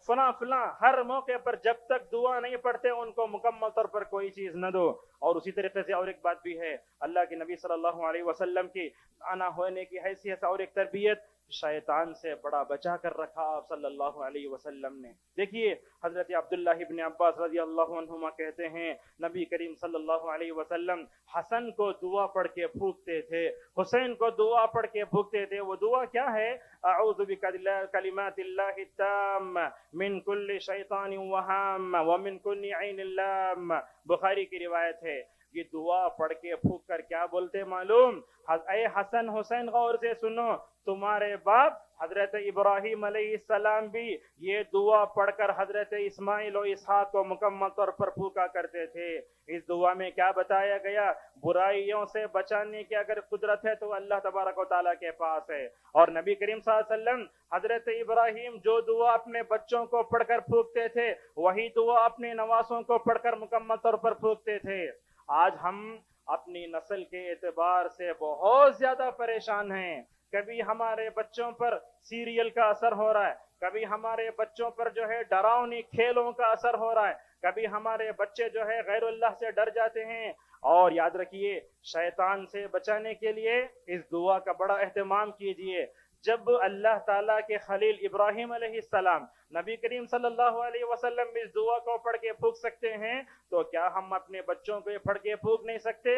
فلاں ہر موقع پر جب تک دعا نہیں پڑھتے ان کو مکمل طور پر کوئی چیز نہ دو. اور اسی طریقے سے اور ایک بات بھی ہے, اللہ کے نبی صلی اللہ علیہ وسلم کی آنا ہونے کی حیثیت اور ایک تربیت, شیطان سے بڑا بچا کر رکھا آپ صلی اللہ علیہ وسلم نے. دیکھیے حضرت عبداللہ ابن عباس رضی اللہ عنہما کہتے ہیں نبی کریم صلی اللہ علیہ وسلم حسن کو دعا پڑھ کے پھونکتے تھے, حسین کو دعا پڑھ کے پھونکتے تھے. وہ دعا کیا ہے؟ اعوذ بکلمات اللہ التام من کل شیطان وہام ومن کل عین لام. بخاری کی روایت ہے. یہ دعا پڑھ کے پھونک کر کیا بولتے معلوم؟ اے حسن حسین غور سے سنو, تمہارے باپ حضرت ابراہیم علیہ السلام بھی یہ دعا پڑھ کر حضرت اسماعیل و اسحاق کو مکمل طور پر پھونکا کرتے تھے. اس دعا میں کیا بتایا گیا؟ برائیوں سے بچانے کی اگر قدرت ہے تو اللہ تبارک و تعالیٰ کے پاس ہے. اور نبی کریم صلی اللہ علیہ وسلم حضرت ابراہیم جو دعا اپنے بچوں کو پڑھ کر پھونکتے تھے وہی دعا اپنے نواسوں کو پڑھ کر مکمل طور پر پھونکتے تھے. آج ہم اپنی نسل کے اعتبار سے بہت زیادہ پریشان ہیں. کبھی ہمارے بچوں پر سیریل کا اثر ہو رہا ہے, کبھی ہمارے بچوں پر جو ہے ڈراؤنی کھیلوں کا اثر ہو رہا ہے, کبھی ہمارے بچے جو ہے غیر اللہ سے ڈر جاتے ہیں. اور یاد رکھیے شیطان سے بچانے کے لیے اس دعا کا بڑا اہتمام کیجیے. جب اللہ تعالیٰ کے خلیل ابراہیم علیہ السلام نبی کریم صلی اللہ علیہ وسلم اس دعا کو پڑھ کے پھونک سکتے ہیں تو کیا ہم اپنے بچوں کو پڑھ کے پھونک نہیں سکتے؟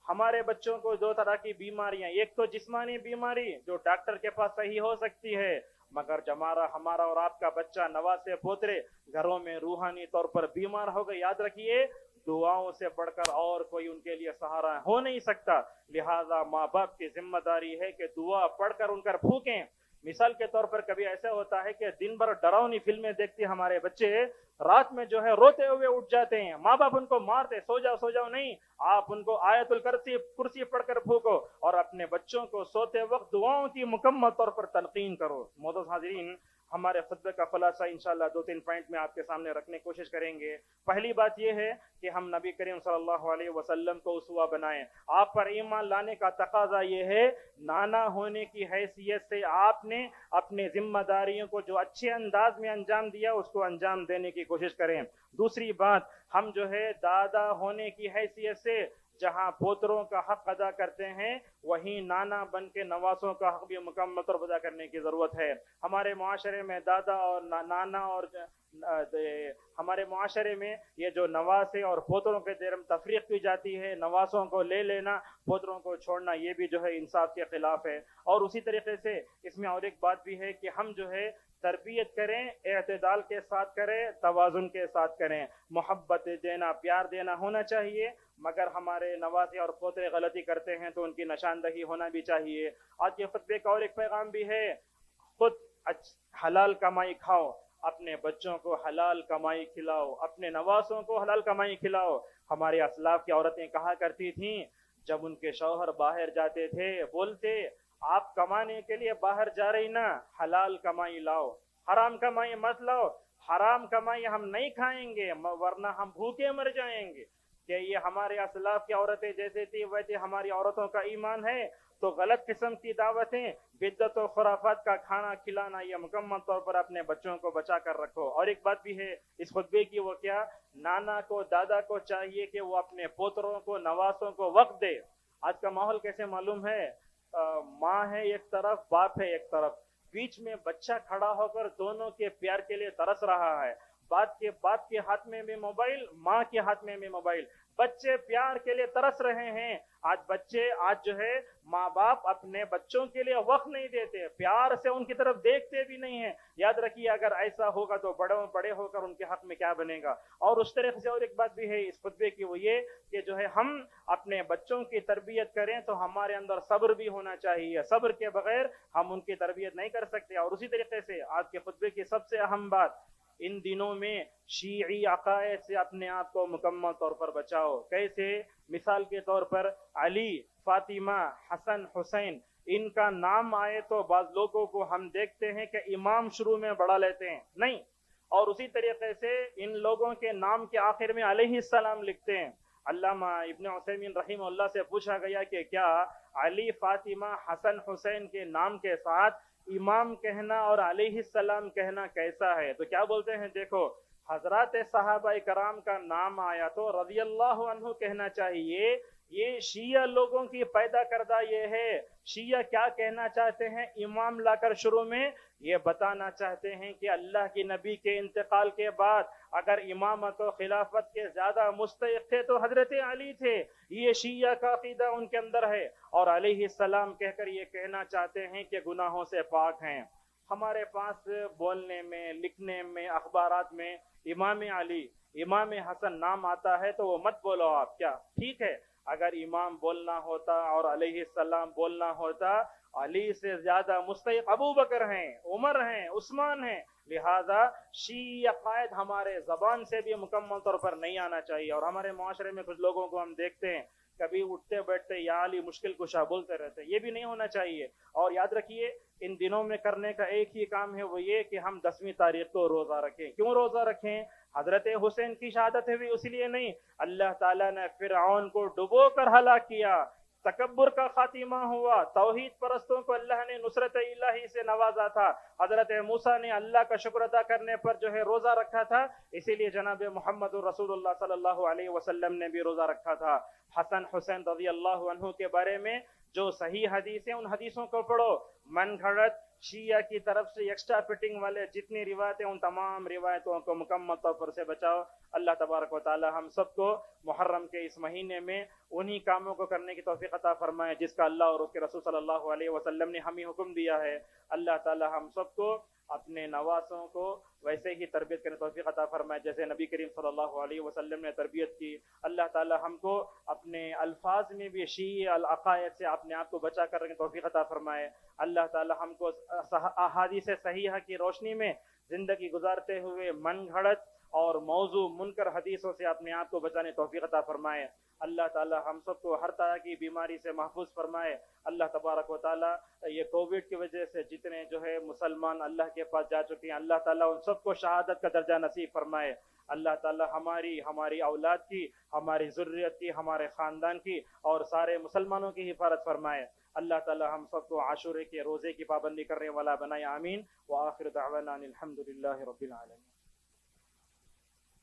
ہمارے بچوں کو دو طرح کی بیماریاں, ایک تو جسمانی بیماری جو ڈاکٹر کے پاس صحیح ہو سکتی ہے, مگر ہمارا اور آپ کا بچہ نواسے پوترے گھروں میں روحانی طور پر بیمار ہو گئے, یاد رکھیے دعاؤں سے بڑھ کر اور کوئی ان کے لیے سہارا ہو نہیں سکتا. لہذا ماں باپ کی ذمہ داری ہے کہ دعا پڑھ کر ان پر پھونکیں. مثال کے طور پر کبھی ایسا ہوتا ہے کہ دن بھر ڈراؤنی فلمیں دیکھتے ہمارے بچے, رات میں جو ہے روتے ہوئے اٹھ جاتے ہیں, ماں باپ ان کو مارتے, سو جاؤ نہیں, آپ ان کو آیت الکرسی پڑھ کر پھونکو اور اپنے بچوں کو سوتے وقت دعاؤں کی مکمل طور پر تلقین کرو. معزز حاضرین, ہمارے خطبے کا خلاصہ انشاءاللہ 2-3 پوائنٹ میں آپ کے سامنے رکھنے کی کوشش کریں گے. پہلی بات یہ ہے کہ ہم نبی کریم صلی اللہ علیہ وسلم کو اسوہ بنائیں. آپ پر ایمان لانے کا تقاضا یہ ہے نانا ہونے کی حیثیت سے آپ نے اپنے ذمہ داریوں کو جو اچھے انداز میں انجام دیا اس کو انجام دینے کی کوشش کریں. دوسری بات, ہم جو ہے دادا ہونے کی حیثیت سے جہاں پوتروں کا حق ادا کرتے ہیں وہیں نانا بن کے نواسوں کا حق بھی مکمل طور پر ادا کرنے کی ضرورت ہے. ہمارے معاشرے میں دادا اور نانا اور ہمارے معاشرے میں یہ جو نواسے اور پوتروں کے درمیان تفریق کی جاتی ہے, نواسوں کو لے لینا پوتروں کو چھوڑنا, یہ بھی جو ہے انصاف کے خلاف ہے. اور اسی طریقے سے اس میں اور ایک بات بھی ہے کہ ہم جو ہے تربیت کریں, اعتدال کے ساتھ کریں, توازن کے ساتھ کریں. محبت دینا, پیار دینا ہونا چاہیے, مگر ہمارے نواسے اور پوترے غلطی کرتے ہیں تو ان کی نشاندہی ہونا بھی چاہیے. آج کے خطبے کا اور ایک پیغام بھی ہے, خود حلال کمائی کھاؤ, اپنے بچوں کو حلال کمائی کھلاؤ, اپنے نواسوں کو حلال کمائی کھلاؤ. ہمارے اسلاف کی عورتیں کہا کرتی تھیں جب ان کے شوہر باہر جاتے تھے, بولتے آپ کمانے کے لیے باہر جا رہی نا, حلال کمائی لاؤ, حرام کمائی مت لاؤ. حرام کمائی ہم نہیں کھائیں گے ورنہ ہم بھوکے مر جائیں گے. کہ یہ ہمارے اسلاف کی عورتیں جیسے تھی ویسے ہماری عورتوں کا ایمان ہے تو غلط قسم کی دعوتیں, بدعت و خرافات کا کھانا کھلانا یہ مکمل طور پر اپنے بچوں کو بچا کر رکھو. اور ایک بات بھی ہے اس خطبے کی, وہ کیا, نانا کو دادا کو چاہیے کہ وہ اپنے پوتروں کو نواسوں کو وقت دے. آج کا ماحول کیسے معلوم ہے, ماں ہے ایک طرف, باپ ہے ایک طرف, بیچ میں بچہ کھڑا ہو کر دونوں کے پیار کے لیے ترس رہا ہے. باپ کے ہاتھ میں بھی موبائل, ماں کے ہاتھ میں بھی موبائل, بچے پیار کے لیے ترس رہے ہیں. آج جو ہے ماں باپ اپنے بچوں کے لیے وقت نہیں دیتے, پیار سے ان کی طرف دیکھتے بھی نہیں ہیں. یاد رکھیے اگر ایسا ہوگا تو بڑے ہو کر ان کے حق میں کیا بنے گا. اور اس طرح سے اور ایک بات بھی ہے اس خطبے کی, وہ یہ کہ جو ہے ہم اپنے بچوں کی تربیت کریں تو ہمارے اندر صبر بھی ہونا چاہیے, صبر کے بغیر ہم ان کی تربیت نہیں کر سکتے. اور اسی طریقے سے آج کے خطبے کی سب سے اہم بات, ان دنوں میں شیعی عقائد سے اپنے آپ کو مکمل طور پر بچاؤ. کیسے؟ مثال کے طور پر علی, فاطمہ, حسن, حسین, ان کا نام آئے تو بعض لوگوں کو ہم دیکھتے ہیں کہ امام شروع میں بڑھا لیتے ہیں، نہیں، اور اسی طریقے سے ان لوگوں کے نام کے آخر میں علیہ السلام لکھتے ہیں۔ علامہ ابن عثیمین رحمہ اللہ سے پوچھا گیا کہ کیا علی، فاطمہ، حسن، حسین کے نام کے ساتھ امام کہنا اور علیہ السلام کہنا کیسا ہے؟ تو کیا بولتے ہیں، دیکھو حضرات صحابہ کرام کا نام آیا تو رضی اللہ عنہ کہنا چاہیے۔ یہ شیعہ لوگوں کی پیدا کردہ یہ ہے، شیعہ کیا کہنا چاہتے ہیں، امام لا کر شروع میں یہ بتانا چاہتے ہیں کہ اللہ کی نبی کے انتقال کے بعد اگر امامت و خلافت کے زیادہ مستحق تھے تو حضرت علی تھے، یہ شیعہ کا عقیدہ ان کے اندر ہے، اور علیہ السلام کہہ کر یہ کہنا چاہتے ہیں کہ گناہوں سے پاک ہیں۔ ہمارے پاس بولنے میں، لکھنے میں، اخبارات میں امام علی، امام حسن نام آتا ہے تو وہ مت بولو آپ، کیا ٹھیک ہے؟ اگر امام بولنا ہوتا اور علیہ السلام بولنا ہوتا، علی سے زیادہ مستحق ابو بکر ہیں، عمر ہیں، عثمان ہیں، لہذا شیعہ قائد ہمارے زبان سے بھی مکمل طور پر نہیں آنا چاہیے۔ اور ہمارے معاشرے میں کچھ لوگوں کو ہم دیکھتے ہیں کبھی اٹھتے بیٹھتے یا علی مشکل کشا بولتے رہتے ہیں، یہ بھی نہیں ہونا چاہیے۔ اور یاد رکھیے ان دنوں میں کرنے کا ایک ہی کام ہے، وہ یہ کہ ہم 10ویں تاریخ کو روزہ رکھیں۔ کیوں روزہ رکھیں؟ حضرت حسین کی شہادت ہے بھی اس لیے نہیں، اللہ تعالیٰ نے فرعون کو ڈبو کر ہلاک کیا، تکبر کا خاتمہ ہوا، توحید پرستوں کو اللہ نے نصرت الہی سے نوازا تھا، حضرت موسیٰ نے اللہ کا شکر ادا کرنے پر جو ہے روزہ رکھا تھا، اسی لیے جناب محمد رسول اللہ صلی اللہ علیہ وسلم نے بھی روزہ رکھا تھا۔ حسن حسین رضی اللہ عنہ کے بارے میں جو صحیح حدیث ہیں ان حدیثوں کو پڑھو، من گھڑت شیعہ کی طرف سے ایکسٹرا فٹنگ والے جتنی روایتیں ان تمام روایتوں کو مکمل طور پر سے بچاؤ۔ اللہ تبارک و تعالی ہم سب کو محرم کے اس مہینے میں انہی کاموں کو کرنے کی توفیق عطا فرمائے جس کا اللہ اور اس کے رسول صلی اللہ علیہ وسلم نے ہمیں حکم دیا ہے۔ اللہ تعالی ہم سب کو اپنے نواسوں کو ویسے ہی تربیت کرنے توفیق عطا فرمائے جیسے نبی کریم صلی اللہ علیہ وسلم نے تربیت کی۔ اللہ تعالی ہم کو اپنے الفاظ میں بھی شیعہ العقائد سے اپنے آپ کو بچا کر رکھنے توفیق عطا فرمائے۔ اللہ تعالی ہم کو احادیث صحیحہ کی روشنی میں زندگی گزارتے ہوئے من گھڑت اور موضوع منکر حدیثوں سے اپنے آپ کو بچانے توفیق عطا فرمائے۔ اللہ تعالی ہم سب کو ہر طرح کی بیماری سے محفوظ فرمائے۔ اللہ تبارک و تعالی یہ کووڈ کی وجہ سے جتنے جو ہے مسلمان اللہ کے پاس جا چکے ہیں، اللہ تعالی ان سب کو شہادت کا درجہ نصیب فرمائے۔ اللہ تعالی ہماری اولاد کی، ہماری ذریت کی، ہمارے خاندان کی اور سارے مسلمانوں کی حفاظت فرمائے۔ اللہ تعالی ہم سب کو عاشورے کے روزے کی پابندی کرنے والا بنائے، آمین۔ وآخر دعوانا الحمد للہ رب العالمین۔